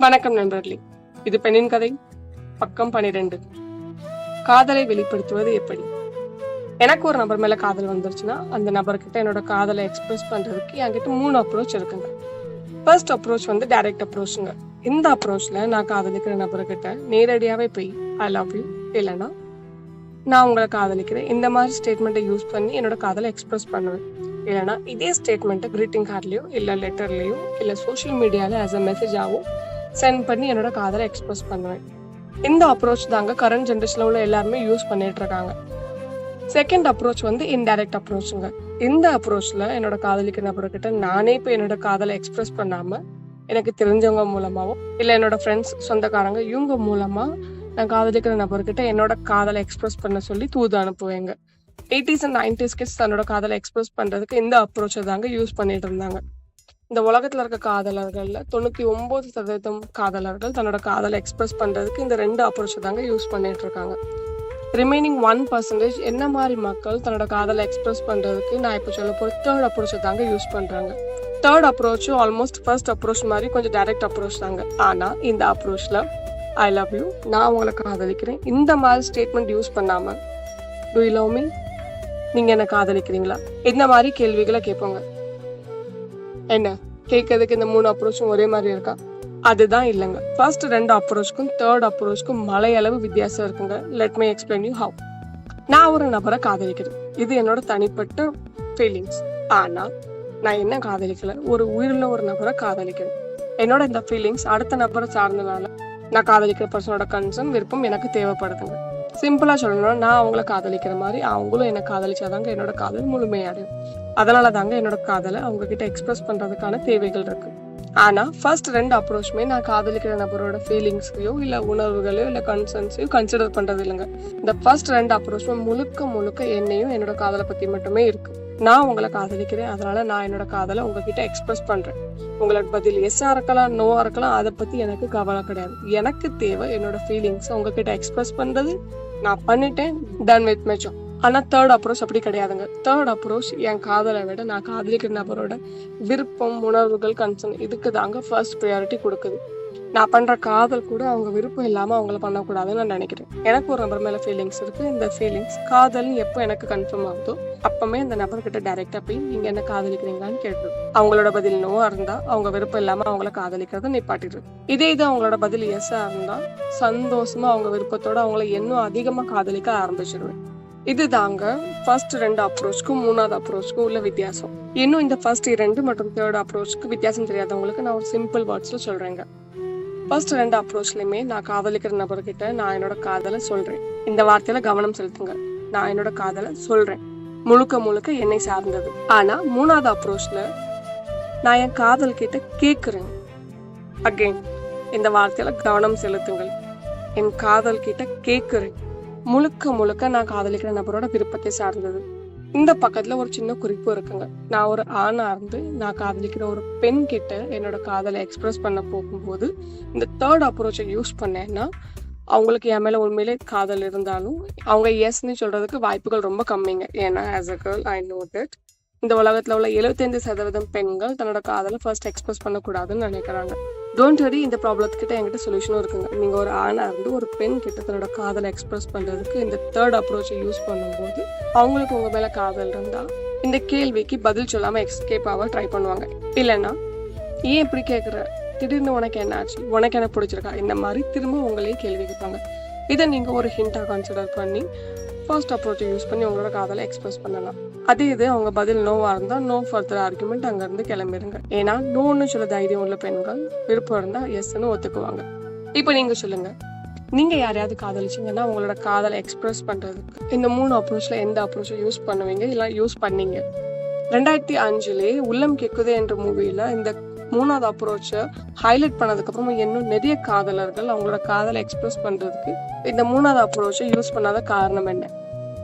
வணக்கம் நண்பர்களே, இது பெண்ணின் கதை பக்கம் 12. காதலை வெளிப்படுத்துவது எப்படி? எனக்கு ஒரு நபர் மேல காதல் வந்துருச்சுன்னா அந்த நபர்கிட்ட என்னோட காதலை எக்ஸ்பிரஸ் பண்றதுக்கு என்கிட்ட 3 அப்ரோச் இருக்குங்க. ஃபர்ஸ்ட் அப்ரோச் வந்து டைரக்ட் அப்ரோச்சுங்க. இந்த அப்ரோச்ல நான் காதலிக்கிற நபர்கிட்ட நேரடியாவே போய் ஐ லவ் யூ, இல்லைன்னா நான் உங்களை காதலிக்கிறேன் இந்த மாதிரி ஸ்டேட்மெண்ட்டை யூஸ் பண்ணி என்னோட காதலை எக்ஸ்பிரஸ் பண்ணுவேன். இல்லைன்னா இதே ஸ்டேட்மெண்ட்டை கிரீட்டிங் கார்ட்லயோ இல்லை லெட்டர்லயோ இல்லை சோஷியல் மீடியால ஆஸ் அ மெசேஜாகவும் சென்ட் பண்ணி என்னோட காதலை எக்ஸ்பிரஸ் பண்ணுவேன். இந்த அப்ரோச் தாங்க கரண்ட் ஜென்ரேஷன்ல உள்ள எல்லாருமே யூஸ் பண்ணிட்டு இருக்காங்க. செகண்ட் அப்ரோச் வந்து இன்டைரக்ட் அப்ரோச்சுங்க. இந்த அப்ரோச்ல என்னோட காதலிக்கிற நபர்கிட்ட நானே இப்போ என்னோட காதலை எக்ஸ்பிரஸ் பண்ணாம எனக்கு தெரிஞ்சவங்க மூலமாவோ இல்லை என்னோட ஃப்ரெண்ட்ஸ் சொந்தக்காரங்க இவங்க மூலமா நான் காதலிக்கிற நபர்கிட்ட என்னோட காதலை எக்ஸ்பிரஸ் பண்ண சொல்லி தூது அனுப்புவேங்க. 80s and 90s கிட்ஸ் தன்னோட காதலை எக்ஸ்பிரஸ் பண்றதுக்கு இந்த அப்ரோச்சை தாங்க யூஸ் பண்ணிட்டு இருந்தாங்க. இந்த உலகத்துல இருக்க காதலர்கள்ல 99% காதலர்கள் தன்னோட காதலை எக்ஸ்பிரஸ் பண்றதுக்கு இந்த 2 அப்ரோச் தாங்க யூஸ் பண்ணிட்டு இருக்காங்க. ரிமைனிங் 1% என்ன மாதிரி மக்கள் தன்னோட காதலை எக்ஸ்பிரஸ் பண்றதுக்கு நான் இப்போ சொல்ல போற தேர்ட் அப்ரோச் தாங்க யூஸ் பண்றாங்க. தேர்ட் அப்ரோச்சும் ஆல்மோஸ்ட் ஃபர்ஸ்ட் அப்ரோச் மாதிரி கொஞ்சம் டைரக்ட் அப்ரோச் தாங்க. ஆனா இந்த அப்ரோச்ல ஐ லவ் யூ, நான் உங்களை காதலிக்கிறேன் இந்த மாதிரி ஸ்டேட்மெண்ட் யூஸ் பண்ணாம டு யூ லவ் மீ, நீங்க என்ன காதலிக்கிறீங்களா, இந்த மாதிரி கேள்விகளை கேட்போங்க. என்ன கேட்கறதுக்கு இந்த 3 அப்ரோச்சும் ஒரே மாதிரி இருக்கா? அதுதான் இல்லைங்க. ஃபர்ஸ்ட் 2 அப்ரோச்சுக்கும் தேர்ட் அப்ரோச்சுக்கும் மலையளவு வித்தியாசம் இருக்குங்க. Let me explain you how. நான் ஒரு நபரை காதலிக்கிறேன், இது என்னோட தனிப்பட்ட ஃபீலிங்ஸ். ஆனா நான் என்ன காதலிக்கல, ஒரு உயிருள்ள ஒரு நபரை காதலிக்கிறேன். என்னோட இந்த ஃபீலிங்ஸ் அடுத்த நபரை சார்ந்தனால நான் காதலிக்கிற பர்சனோட கன்சர்ன் விருப்பம் எனக்கு தேவைப்படுதுங்க. சிம்பிளா சொல்லணும்னா நான் அவங்கள காதலிக்கிற மாதிரி அவங்களும் என்ன காதலிச்சாதாங்க என்னோட காதல் முழுமையடையும். அதனால தாங்க என்னோட காதலை அவங்க கிட்ட எக்ஸ்பிரஸ் பண்றதுக்கான தேவைகள் இருக்கு. ஆனா ஃபர்ஸ்ட் 2 அப்ரோச்சுமே நான் காதலிக்கிற நபரோட ஃபீலிங்ஸையோ இல்ல உணர்வுகளையோ இல்ல கன்சர்ன்ஸையோ கன்சிடர் பண்றது இல்லைங்க. இந்த ஃபர்ஸ்ட் 2 அப்ரோச்சுமே முழுக்க என்னையும் என்னோட காதலை பத்தி மட்டுமே இருக்கு. நான் உங்களை காதலிக்கிறேன், அதனால நான் என்னோட காதலை உங்ககிட்ட எக்ஸ்பிரஸ் பண்றேன். உங்களுக்கு பதில் எஸ்ஸா இருக்கலாம், நோவா இருக்கலாம், அதை பத்தி எனக்கு கவலை கிடையாது. எனக்கு தேவை என்னோட ஃபீலிங்ஸ் உங்ககிட்ட எக்ஸ்பிரஸ் பண்றது. நான் பண்ணிட்டேன், டன் வித் மை ஜாப். ஆனா தேர்ட் அப்ரோச் அப்படி கிடையாதுங்க. தேர்ட் அப்ரோச் என் காதலை விட நான் காதலிக்கிற நபரோட விருப்பம், உணர்வுகள், கன்சர்ன் இதுக்கு தாங்க ஃபர்ஸ்ட் ப்ரையாரிட்டி கொடுக்குது. நான் பண்ற காதல் கூட அவங்க விருப்பம் இல்லாம அவங்கள பண்ணக்கூடாதுன்னு நான் நினைக்கிறேன். எனக்கு ஒரு நபர் மேல ஃபீலிங்ஸ் இருக்கு. இந்த ஃபீலிங்ஸ் காதல் எப்போ எனக்கு கன்ஃபார்ம் ஆகுதோ அப்பமே அந்த நபர்கிட்ட டைரக்டா போய் நீங்க என்ன காதலிக்கிறீங்களான்னு கேட்டு அவங்களோட பதில் நோவா இருந்தா அவங்க விருப்பம் இல்லாம அவங்கள காதலிக்கிறத நிப்பாட்டிடு. இதே இது அவங்களோட பதில் எஸ்ஸா இருந்தா சந்தோஷமா அவங்க விருப்பத்தோட அவங்கள இன்னும் அதிகமா காதலிக்க ஆரம்பிச்சிடுவேன். இதுதாங்க ஃபர்ஸ்ட் 2 அப்ரோச்சுக்கும் 3வது அப்ரோச்சுக்கும் உள்ள வித்தியாசம். இன்னும் இந்த ஃபர்ஸ்ட் 2 மற்றும் தேர்ட் அப்ரோச்சுக்கு வித்தியாசம் தெரியாதவங்களுக்கு நான் ஒரு சிம்பிள் வேர்ட்ஸ்ல சொல்றேங்க. ஃபர்ஸ்ட் 2 அப்ரோச்லயுமே நான் காதலிக்கிற நபர்கிட்ட நான் என்னோட காதலை சொல்றேன். இந்த வார்த்தையில கவனம் செலுத்துங்க. நான் என்னோட காதலை சொல்றேன், முழுக்க என்னை சார்ந்தது. ஆனா 3வது அப்ரோச்ல நான் என் காதல் கிட்ட கேட்கிறேன். அகைன் இந்த வார்த்தையில கவனம் செலுத்துங்கள். என் காதல் கிட்ட கேட்கிறேன், முழுக்க நான் காதலிக்கிற நபரோட விருப்பத்தை சார்ந்தது. இந்த பக்கத்துல ஒரு சின்ன குறிப்பு இருக்குங்க. நான் ஒரு ஆணா இருந்து நான் காதலிக்கிற ஒரு பெண் கிட்ட என்னோட காதலை எக்ஸ்பிரஸ் பண்ண போகும்போது இந்த தேர்ட் அப்ரோச்சை யூஸ் பண்ணேன்னா அவங்களுக்கு என் மேல உண்மையிலே காதல் இருந்தாலும் அவங்க எஸ்ன்னு சொல்றதுக்கு வாய்ப்புகள் ரொம்ப கம்மிங்க. ஏன்னா as a girl I know that இந்த உலகத்துல உள்ள 75% பெண்கள் தன்னோட காதலை ஃபர்ஸ்ட் எக்ஸ்பிரஸ் பண்ணக்கூடாதுன்னு நினைக்கிறாங்க. டோன்ட் வரி, இந்த ப்ராப்ளத்துக்கிட்ட என்கிட்ட சொல்யூஷனும் இருக்குங்க. நீங்க ஒரு ஆணா இருந்து ஒரு பெண் கிட்ட தன்னோட காதலை எக்ஸ்பிரஸ் பண்றதுக்கு இந்த தேர்ட் அப்ரோச்சை யூஸ் பண்ணும்போது அவங்களுக்கு உங்க மேல காதல் இருந்தா இந்த கேள்விக்கு பதில் சொல்லாம எஸ்கேப் ஆக ட்ரை பண்ணுவாங்க. இல்லைன்னா ஏன் இப்படி கேட்குற, திடீர்னு உனக்கு என்ன ஆச்சு, உனக்கு என்ன பிடிச்சிருக்கா, இந்த மாதிரி திரும்ப உங்களையே கேள்வி கேட்பாங்க. இதை நீங்க ஒரு ஹிண்டா கன்சிடர் பண்ணி ஃபர்ஸ்ட் அப்ரோச்சை யூஸ் பண்ணி உங்களோட காதலை எக்ஸ்பிரஸ் பண்ணலாம். அதே இது அவங்க பதில் நோவா இருந்தா நோ ஃபர்தர் ஆர்குமெண்ட் அங்க இருந்து கிளம்பிடுங்க. ஏன்னா நோன்னு சொல்ல தைரியம் உள்ள பெண்கள் விருப்பம் இருந்தா எஸ்ன்னு ஒத்துக்குவாங்க. இப்போ நீங்க சொல்லுங்க, நீங்க யாரையாவது காதலிச்சீங்கன்னா உங்களோட காதலை எக்ஸ்பிரஸ் பண்றதுக்கு இந்த 3 அப்ரோச்ல எந்த அப்ரோச்சை யூஸ் பண்ணுவீங்க, இல்ல யூஸ் பண்ணீங்க? 2005 உள்ளம் கேக்குதே என்ற மூவில இந்த 3வது அப்ரோச்சை ஹைலைட் பண்ணதுக்கு அப்புறமா இன்னும் நிறைய காதலர்கள் அவங்களோட காதலை எக்ஸ்பிரஸ் பண்றதுக்கு இந்த 3வது அப்ரோச்சை யூஸ் பண்ணாத காரணம் என்ன?